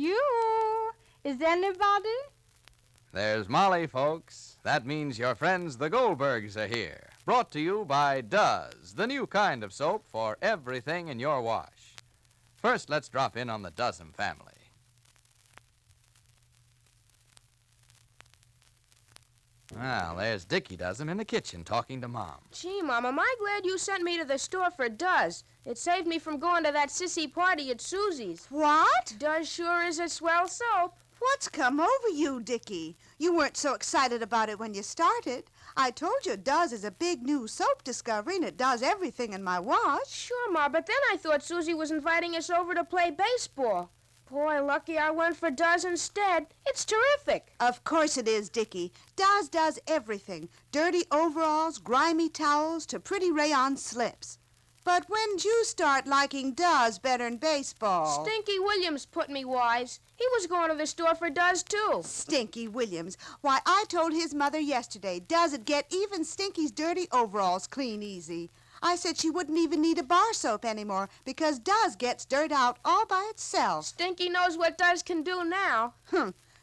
You? Is anybody? There's Molly, folks. That means your friends the Goldbergs are here. Brought to you by Does, the new kind of soap for everything in your wash. First, let's drop in on the Dozen family. Well, there's Dickie Dozen in the kitchen talking to Mom. Gee, Mom, am I glad you sent me to the store for Does. It saved me from going to that sissy party at Susie's. What? Does sure is a swell soap. What's come over you, Dickie? You weren't so excited about it when you started. I told you Does is a big new soap discovery, and it does everything in my wash. Sure, Ma, but then I thought Susie was inviting us over to play baseball. Boy, lucky I went for Does instead. It's terrific. Of course it is, Dickie. Does does everything. Dirty overalls, grimy towels, to pretty rayon slips. But when'd you start liking Does better'n baseball? Stinky Williams put me wise. He was going to the store for Does, too. Stinky Williams. Why, I told his mother yesterday Does'd get even Stinky's dirty overalls clean easy. I said she wouldn't even need a bar soap anymore because Does gets dirt out all by itself. Stinky knows what Does can do now.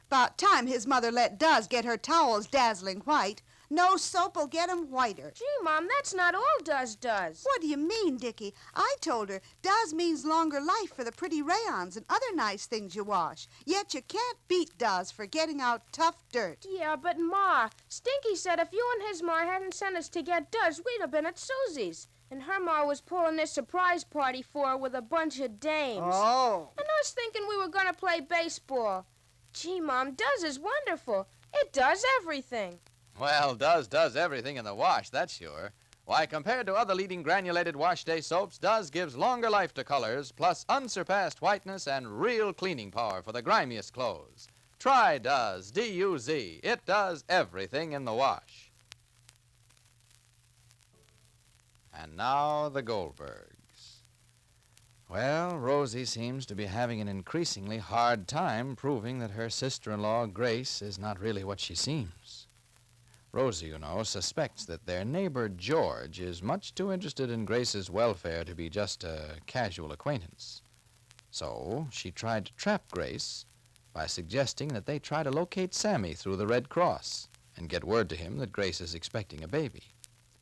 About time his mother let Does get her towels dazzling white. No soap'll get 'em whiter. Gee, Mom, that's not all Does does. What do you mean, Dickie? I told her Does means longer life for the pretty rayons and other nice things you wash. Yet you can't beat Does for getting out tough dirt. Yeah, but Ma, Stinky said if you and his Ma hadn't sent us to get Does, we'd have been at Susie's. And her Ma was pulling this surprise party for her with a bunch of dames. Oh. And us thinking we were going to play baseball. Gee, Mom, Does is wonderful. It does everything. Well, does everything in the wash, that's sure. Why, compared to other leading granulated wash day soaps, Does gives longer life to colors, plus unsurpassed whiteness and real cleaning power for the grimiest clothes. Try Does, D-U-Z. It does everything in the wash. And now the Goldbergs. Well, Rosie seems to be having an increasingly hard time proving that her sister-in-law, Grace, is not really what she seems. Rosie, you know, suspects that their neighbor George is much too interested in Grace's welfare to be just a casual acquaintance. So she tried to trap Grace by suggesting that they try to locate Sammy through the Red Cross and get word to him that Grace is expecting a baby.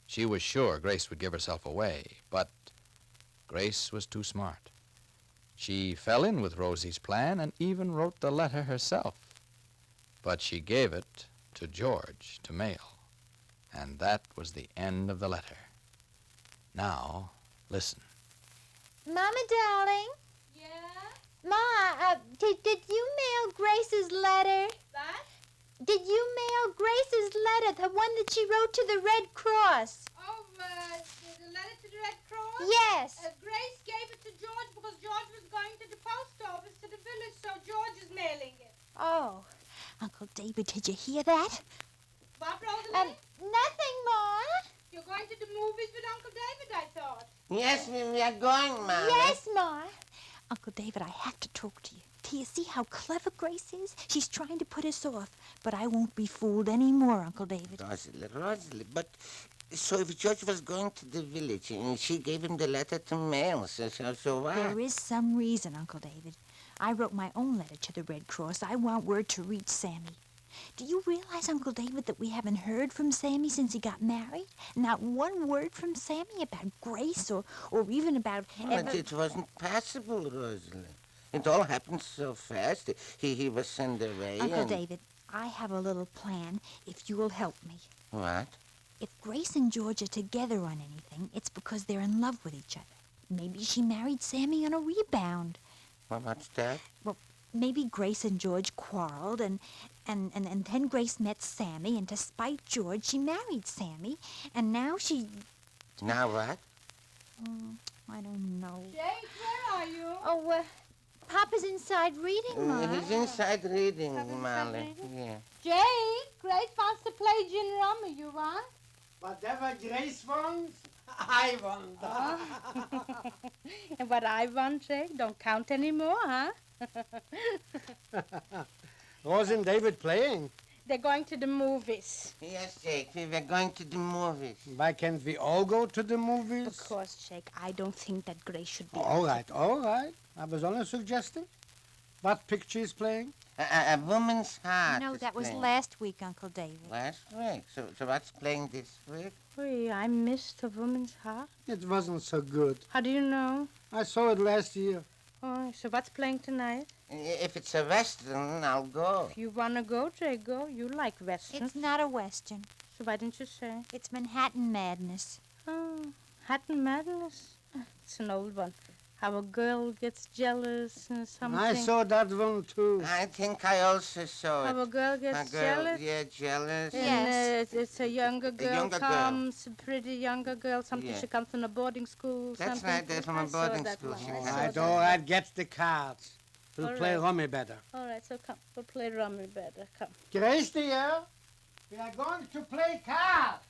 She was sure Grace would give herself away, but Grace was too smart. She fell in with Rosie's plan and even wrote the letter herself. But she gave it to George to mail, and that was the end of the letter. Now, listen. Mama, darling. Yeah? Ma, did you mail Grace's letter? What? Did you mail Grace's letter, the one that she wrote to the Red Cross? Oh, the letter to the Red Cross? Yes. Grace gave it to George because George was going to the post office to the village, so George is mailing it. Oh. Uncle David, did you hear that? What, Rosalie? Nothing, Ma. You're going to the movies with Uncle David, I thought. Yes, we are going, Ma. Yes, Ma. Uncle David, I have to talk to you. Do you see how clever Grace is? She's trying to put us off, but I won't be fooled anymore, Uncle David. Rosalie, but so if George was going to the village and she gave him the letter to mail, so what? There is some reason, Uncle David. I wrote my own letter to the Red Cross. I want word to reach Sammy. Do you realize, Uncle David, that we haven't heard from Sammy since he got married? Not one word from Sammy about Grace or even about... But it wasn't possible, Rosalie. It all happened so fast. He was sent away. Uncle David, I have a little plan if you will help me. What? If Grace and George are together on anything, it's because they're in love with each other. Maybe she married Sammy on a rebound. Well, what's that? Well, maybe Grace and George quarreled, and then Grace met Sammy, and to spite George, she married Sammy, and now she... Now what? I don't know. Jake, where are you? Oh, Papa's inside reading, Ma. He's inside reading, Molly. Yeah. Jake, Grace wants to play gin rummy. You want? Whatever Grace wants, I want. And what I want, Jake, don't count anymore, huh? Rose and David playing. They're going to the movies. Yes, Jake, we were going to the movies. Why can't we all go to the movies? Of course, Jake. I don't think that Grace should be. All right. I was only suggesting. What picture is playing? A woman's heart. No, is that was playing. last week, Uncle David. Last week. So what's playing this week? Wait, I missed A Woman's Heart. It wasn't so good. How do you know? I saw it last year. Oh, so what's playing tonight? If it's a western, I'll go. If you wanna go, Jay, go. You like Western. It's not a Western. So why didn't you say? It's Manhattan Madness. Oh, Hatton Madness. It's an old one. How a girl gets jealous and something. I saw that one too. I think I also saw How a it. girl gets A girl, jealous. yeah, jealous. And it's a younger girl younger girl. comes, a pretty younger girl, something Yeah. she comes from a boarding school. That's something. right, they're from a I saw boarding that school. one. She I comes. saw Right, that all one. right, get the cards. We'll All play right. rummy better. All right, so come, we'll play rummy better. Come. Grace, dear, we are going to play cards.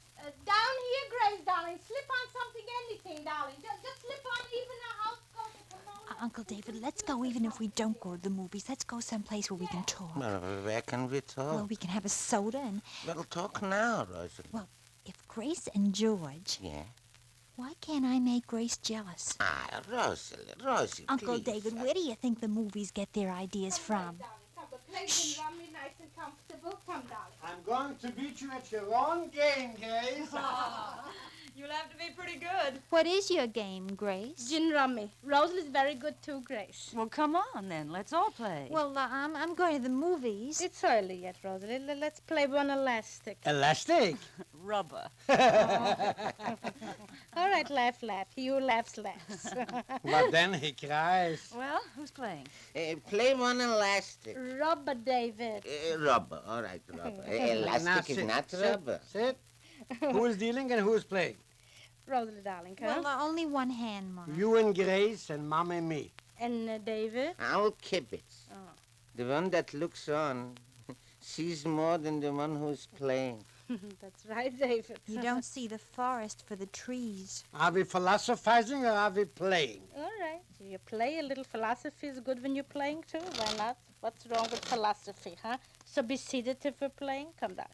Down here, Grace, darling. Slip on something, anything, darling. Just slip on even a house coat or kimono. Uncle David, let's go even if we don't go to the movies. Let's go someplace where we can talk. Well, where can we talk? Well, we can have a soda and, We'll talk now, Rosie. if Grace and George, Yeah. why can't I make Grace jealous? Ah, Rosie, Uncle please. David, where do you think the movies get their ideas from? Darling, come. The place in rummy, nice and comfortable. Come, darling. I'm going to beat you at your own game, Grace. You'll have to be pretty good. What is your game, Grace? Gin rummy. Rosalie's very good too, Grace. Well, come on then. Let's all play. Well, I'm going to the movies. It's early yet, Rosalie. Let's play one elastic. Elastic. Rubber. All right, laugh. He who laughs laughs. But then he cries. Well, who's playing? Play one elastic. Rubber, David. Rubber, all right, rubber. Now Elastic is sit, not sit, rubber. Sit. Who is dealing and who is playing? Rosalie, darling, come. Well, only one hand, Mom. You and Grace and Mom and me. And David. I'll keep it. Oh. The one that looks on sees more than the one who's playing. That's right, David. You don't see the forest for the trees. Are we philosophizing or are we playing? All right. You play a little philosophy is good when you're playing too. Why not? What's wrong with philosophy, huh? So be seated if we're playing. Come, darling.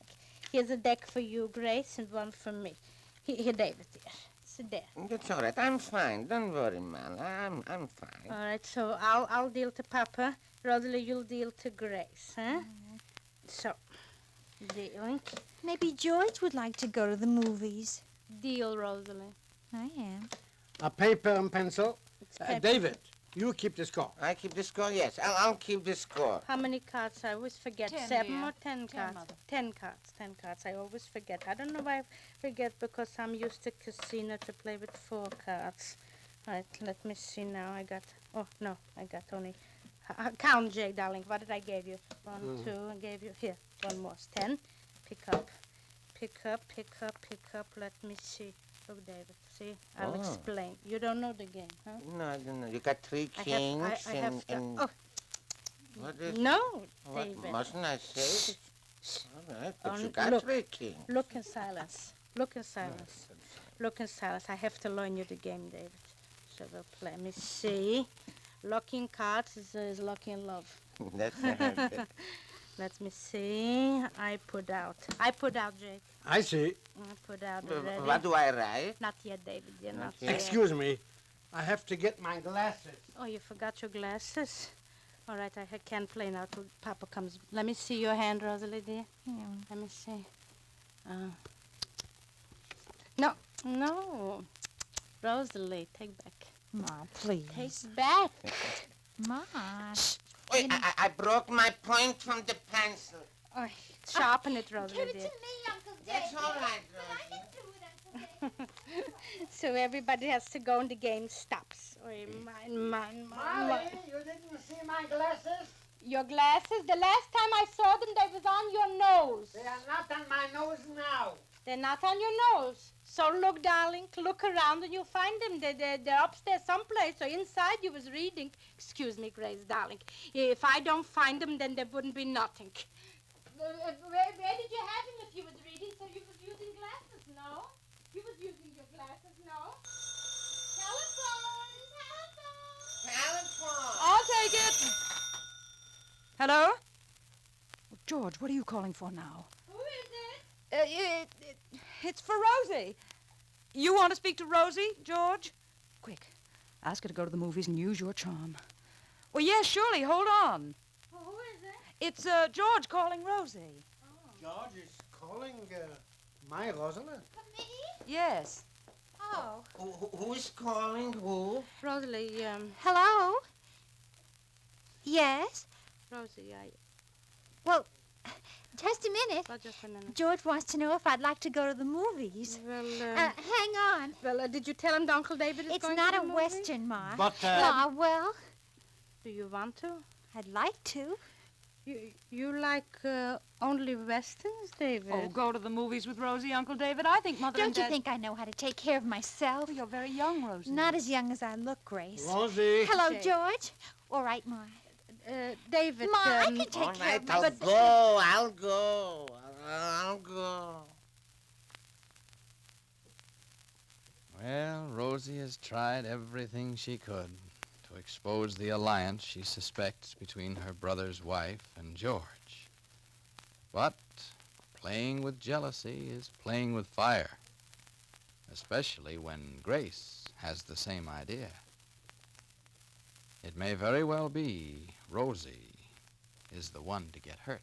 Here's a deck for you, Grace, and one for me. Here, David, dear. Sit there. That's all right. I'm fine. Don't worry, man. I'm fine. All right. So I'll deal to Papa. Rosalie, you'll deal to Grace, huh? So, dealing. Maybe George would like to go to the movies. Deal, Rosalie. I am. A paper and pencil. It's paper. David, you keep the score. I keep the score? Yes, I'll keep the score. How many cards? I always forget. 10, 7 dear. or 10 cards? Mother. 10 cards. 10 cards. I always forget. I don't know why I forget because I'm used to casino to play with 4 cards. All right, let me see now. I got only... count, Jay, darling. What did I give you? 1, 2, I gave you... Here, one more. 10. Pick up. Let me see. Look, David. See? I'll Oh. explain. You don't know the game, huh? No, I don't know. You got 3 I kings have to... and Oh, what is no, what David. mustn't I say? All right, but you Only- got look. 3 kings. Look in silence. Look in silence. Look in silence. I have to learn you the game, David. So we'll play. Let me see. Locking cards is locking love. That's all right. Let me see. I put out, Jake. I see. I put out already. What do I write? Not yet, David. You're not yet. yet. Excuse me. I have to get my glasses. Oh, you forgot your glasses. All right, I can't play now till Papa comes. Let me see your hand, Rosalie, dear. Let me see. No. Rosalie, take back. Ma, please. Take back. Ma. Wait, I broke my point from the pencil. Oh, sharpen it, Rosalie, dear. me, Uncle That's all right, Rosie. So everybody has to go and the game stops. Oh, mine. you didn't see my glasses? Your glasses, the last time I saw them, they was on your nose. They are not on my nose now. They're not on your nose. So look, darling, look around and you'll find them. They're upstairs someplace or inside you was reading. Excuse me, Grace, darling. If I don't find them, then there wouldn't be nothing. Where did you have them if you was reading? So you was using glasses, no? You was using your glasses, no? Telephone! I'll take it. Hello? George, what are you calling for now? Who is it? It's for Rosie. You want to speak to Rosie, George? Quick, ask her to go to the movies and use your charm. Well, yes, surely. Hold on. Well, who is it? It's George calling Rosie. George is calling my Rosalind. Me? Yes. Oh. Who is calling who? Rosalie, Hello? Yes? Rosie, Well, just a minute. well, just a minute. George wants to know if I'd like to go to the movies. Well, Hang on. did you tell him that Uncle David is It's going not to a the movie? Western, Ma. But, Well, Do you want to? I'd like to. You like only Westerns, David? Oh, go to the movies with Rosie, Uncle David. I think Mother and Don't you Dad... think I know how to take care of myself? You're very young, Rosie. Not as young as I look, Grace. Rosie. Hello, Jay. George. All right, Ma. David, Ma, I can take All care right, of I'll myself. go. I'll go. I'll go. Well, Rosie has tried everything she could to expose the alliance she suspects between her brother's wife and George. But playing with jealousy is playing with fire, especially when Grace has the same idea. It may very well be Rosie is the one to get hurt.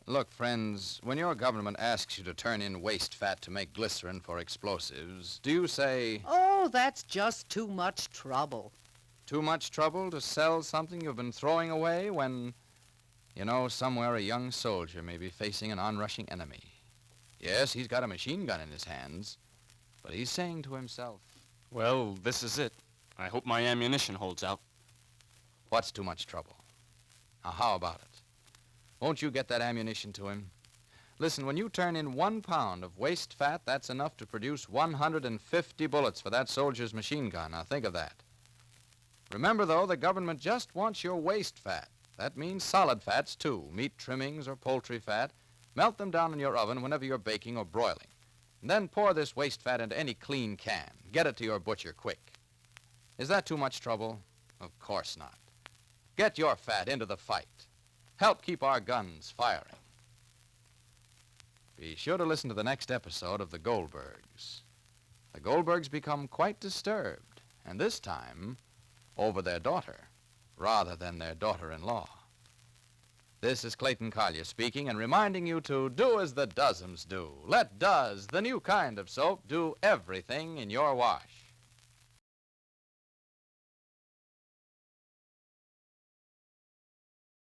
Look, friends, when your government asks you to turn in waste fat to make glycerin for explosives, do you say, Oh, that's just too much trouble. too much trouble to sell something you've been throwing away when, you know, somewhere a young soldier may be facing an onrushing enemy? Yes, he's got a machine gun in his hands, but he's saying to himself, Well, this is it. I hope my ammunition holds out. what's too much trouble? Now, how about it? Won't you get that ammunition to him? Listen, when you turn in 1 pound of waste fat, that's enough to produce 150 bullets for that soldier's machine gun. Now, think of that. Remember, though, the government just wants your waste fat. That means solid fats, too, meat trimmings or poultry fat. Melt them down in your oven whenever you're baking or broiling. And then pour this waste fat into any clean can. Get it to your butcher quick. Is that too much trouble? Of course not. Get your fat into the fight. Help keep our guns firing. Be sure to listen to the next episode of the Goldbergs. The Goldbergs become quite disturbed, and this time over their daughter rather than their daughter-in-law. This is Clayton Collier speaking and reminding you to do as the Dozens do. Let Doz, the new kind of soap, do everything in your wash.